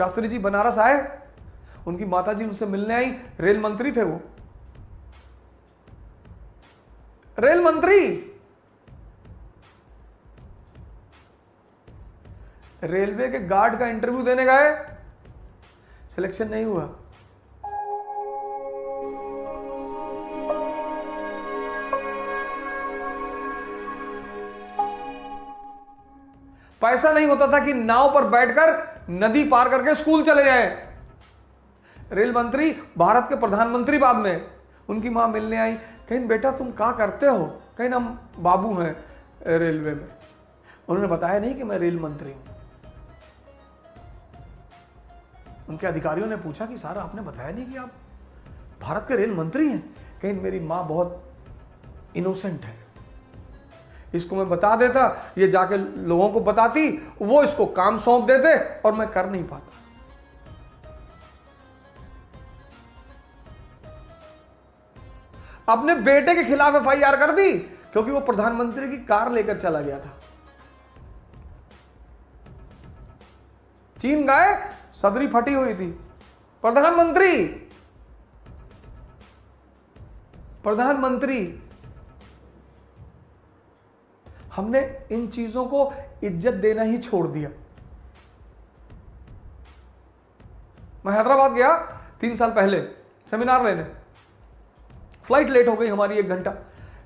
शास्त्री जी बनारस आए, उनकी माताजी उनसे मिलने आई, रेल मंत्री थे वो, रेल मंत्री। रेलवे के गार्ड का इंटरव्यू देने गए, सिलेक्शन नहीं हुआ। पैसा नहीं होता था कि नाव पर बैठकर नदी पार करके स्कूल चले जाए। रेल मंत्री, भारत के प्रधानमंत्री बाद में, उनकी मां मिलने आई, कहीं बेटा तुम क्या करते हो? कहीं ना बाबू हैं रेलवे में। उन्होंने बताया नहीं कि मैं रेल मंत्री हूं। उनके अधिकारियों ने पूछा कि सर आपने बताया नहीं कि आप भारत के रेल मंत्री हैं? कहीं मेरी मां बहुत इनोसेंट है, इसको मैं बता देता, ये जाके लोगों को बताती, वो इसको काम सौंप देते और मैं कर नहीं पाता। अपने बेटे के खिलाफ एफआईआर कर दी क्योंकि वो प्रधानमंत्री की कार लेकर चला गया था। चीन गए, सदरी फटी हुई थी। प्रधानमंत्री हमने इन चीजों को इज्जत देना ही छोड़ दिया। मैं हैदराबाद गया 3 साल पहले सेमिनार लेने, फ्लाइट लेट हो गई हमारी 1 घंटा।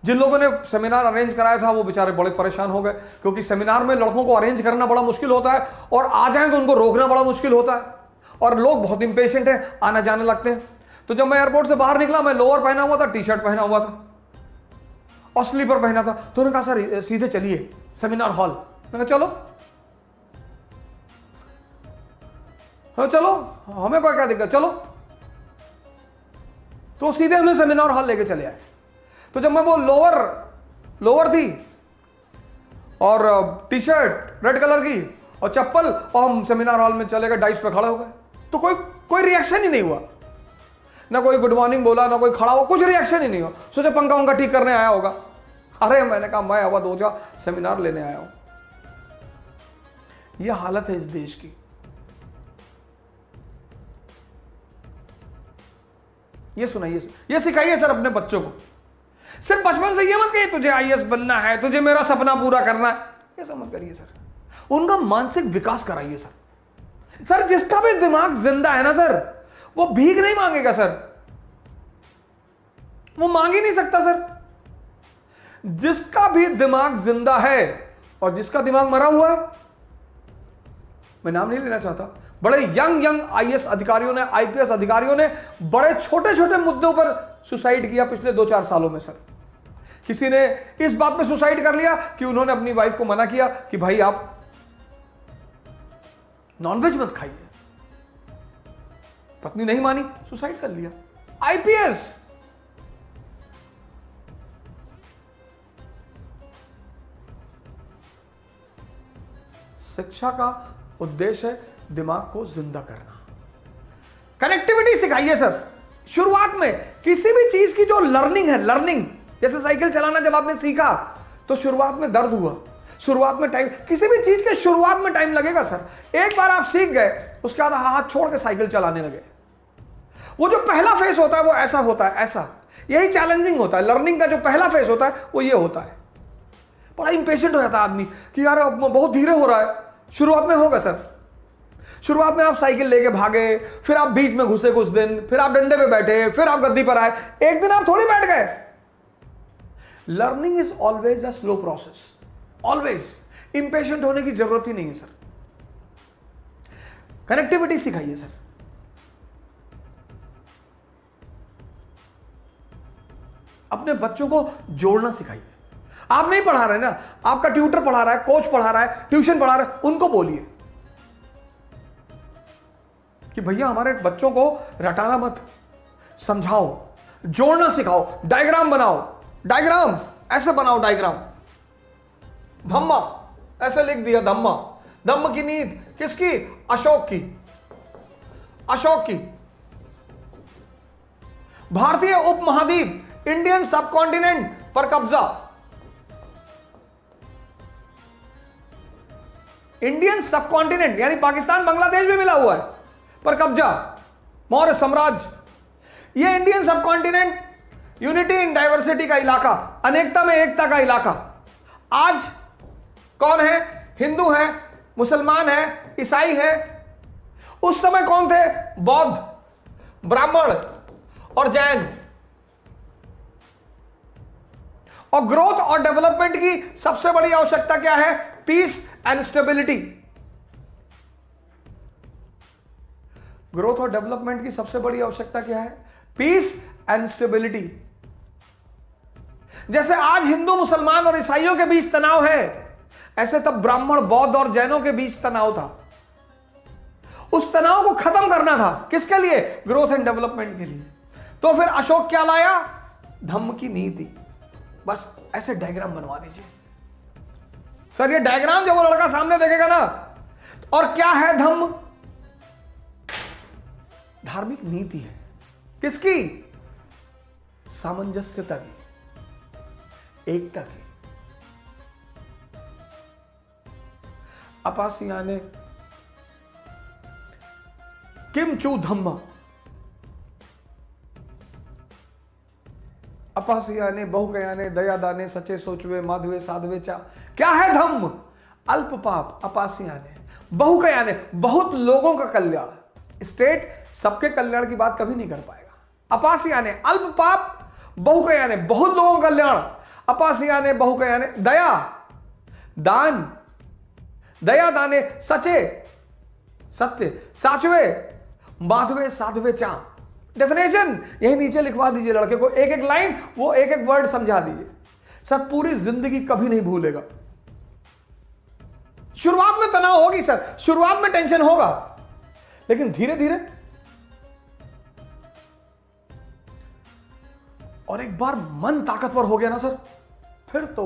जिन लोगों ने सेमिनार अरेंज कराया था वो बेचारे बड़े परेशान हो गए, क्योंकि सेमिनार में लड़कों को अरेंज करना बड़ा मुश्किल होता है और आ जाएं तो उनको रोकना बड़ा मुश्किल होता है, और लोग बहुत इंपेशेंट हैं, आना जाने लगते हैं। तो जब मैं एयरपोर्ट से बाहर निकला, मैं लोअर पहना हुआ था, टी शर्ट पहना हुआ था और स्लीपर पहना था। तो उन्होंने कहा सर सीधे चलिए सेमिनार हॉल। मैंने कहा चलो, हाँ चलो, हमें कोई क्या दिक्कत, चलो। तो सीधे हमें सेमिनार हॉल लेके चले आए। तो जब मैं वो लोअर थी और टी शर्ट रेड कलर की और चप्पल, और हम सेमिनार हॉल में चले गए, डाइस पे खड़े हो गए, तो कोई रिएक्शन ही नहीं हुआ, ना कोई गुड मॉर्निंग बोला, ना कोई खड़ा हुआ, कुछ रिएक्शन ही नहीं हुआ। सोचे पंखा वंखा ठीक करने आया होगा। अरे मैंने कहा मैं अवध ओझा सेमिनार लेने आया हूं। यह हालत है इस देश की। ये सुनाइए, ये सिखाइए सर अपने बच्चों को। सिर्फ बचपन से ये मत कहिए तुझे आईएएस बनना है, तुझे मेरा सपना पूरा करना है, ये सब मत करिए सर। उनका मानसिक विकास कराइए सर। सर जिसका भी दिमाग जिंदा है ना सर, वो भीख नहीं मांगेगा सर, वो मांग ही नहीं सकता सर। जिसका भी दिमाग जिंदा है और जिसका दिमाग मरा हुआ है, मैं नाम नहीं लेना चाहता, बड़े यंग आईएएस अधिकारियों ने, आईपीएस अधिकारियों ने बड़े छोटे छोटे मुद्दों पर सुसाइड किया पिछले 2-4 सालों में सर। किसी ने इस बात पे सुसाइड कर लिया कि उन्होंने अपनी वाइफ को मना किया कि भाई आप नॉनवेज मत खाइए, पत्नी नहीं मानी, सुसाइड कर लिया। आईपीएस। शिक्षा का उद्देश्य है दिमाग को जिंदा करना। कनेक्टिविटी सिखाइए सर। शुरुआत में किसी भी चीज की जो लर्निंग है, लर्निंग जैसे साइकिल चलाना जब आपने सीखा तो शुरुआत में दर्द हुआ, शुरुआत में टाइम, किसी भी चीज के शुरुआत में टाइम लगेगा सर। एक बार आप सीख गए, उसके बाद हाथ छोड़ के साइकिल चलाने लगे। वो जो पहला फेस होता है वो ऐसा होता है, ऐसा, यही चैलेंजिंग होता है। लर्निंग का जो पहला फेस होता है वो ये होता है। बड़ा इंपेशेंट हो जाता है आदमी कि यार बहुत धीरे हो रहा है। शुरुआत में होगा सर, शुरुआत में आप साइकिल लेके भागे, फिर आप बीच में घुसे कुछ दिन, फिर आप डंडे पे बैठे, फिर आप गद्दी पर आए, एक दिन आप थोड़ी बैठ गए। Learning is always a slow process, always. Impatient होने की जरूरत ही नहीं है सर। कनेक्टिविटी सिखाइए सर। अपने बच्चों को जोड़ना सिखाइए। आप नहीं पढ़ा रहे ना, आपका ट्यूटर पढ़ा रहा है, कोच पढ़ा रहा है, ट्यूशन पढ़ा रहा है, उनको बोलिए कि भैया हमारे बच्चों को रटाना मत, समझाओ, जोड़ना सिखाओ, डायग्राम बनाओ, डायग्राम ऐसे बनाओ, डायग्राम। धम्मा ऐसे लिख दिया, धम्मा, धम्म की नींद किसकी? अशोक की, अशोक की। भारतीय उपमहाद्वीप, इंडियन सबकॉन्टिनेंट पर कब्जा, इंडियन सबकॉन्टिनेंट यानी पाकिस्तान बांग्लादेश भी मिला हुआ है, पर कब्जा, मौर्य साम्राज्य, ये इंडियन सब कॉन्टिनेंट यूनिटी इन डाइवर्सिटी का इलाका, अनेकता में एकता का इलाका। आज कौन है? हिंदू है, मुसलमान है, ईसाई है। उस समय कौन थे? बौद्ध, ब्राह्मण और जैन। और ग्रोथ और डेवलपमेंट की सबसे बड़ी आवश्यकता क्या है? Peace and stability. ग्रोथ और डेवलपमेंट की सबसे बड़ी आवश्यकता क्या है? Peace and stability. जैसे आज हिंदू, मुसलमान और ईसाइयों के बीच तनाव है, ऐसे तब ब्राह्मण, बौद्ध और जैनों के बीच तनाव था। उस तनाव को खत्म करना था। किसके लिए? ग्रोथ एंड डेवलपमेंट के लिए। तो फिर अशोक क्या लाया? धम्म की नीति। बस ऐसे डायग्राम बनवा दीजिए। सर ये डायग्राम जब वो लड़का सामने देखेगा ना, और क्या है धम्म? धार्मिक नीति है। किसकी? सामंजस्यता की, एकता की। अपासियाने किम चू धम्म, अपासियाने बहुकयाने दयादाने सचे सोचवे माधवे साधवे चा। क्या है धम्म? अल्प पाप, अपासियाने बहुकयाने, बहुत लोगों का कल्याण। स्टेट सबके कल्याण की बात कभी नहीं कर पाएगा। अपासियाने अल्प पाप, बहुकयाने बहुत लोगों का कल्याण, अपासियाने बहुकयाने दया दान, दया दाने सचे सत्य, साचवे माधवे साधवे चा। डेफिनेशन यही नीचे लिखवा दीजिए लड़के को, एक एक लाइन, वो एक एक वर्ड समझा दीजिए। सर पूरी जिंदगी कभी नहीं भूलेगा। शुरुआत में तनाव होगी सर, शुरुआत में टेंशन होगा, लेकिन धीरे धीरे, और एक बार मन ताकतवर हो गया ना सर, फिर तो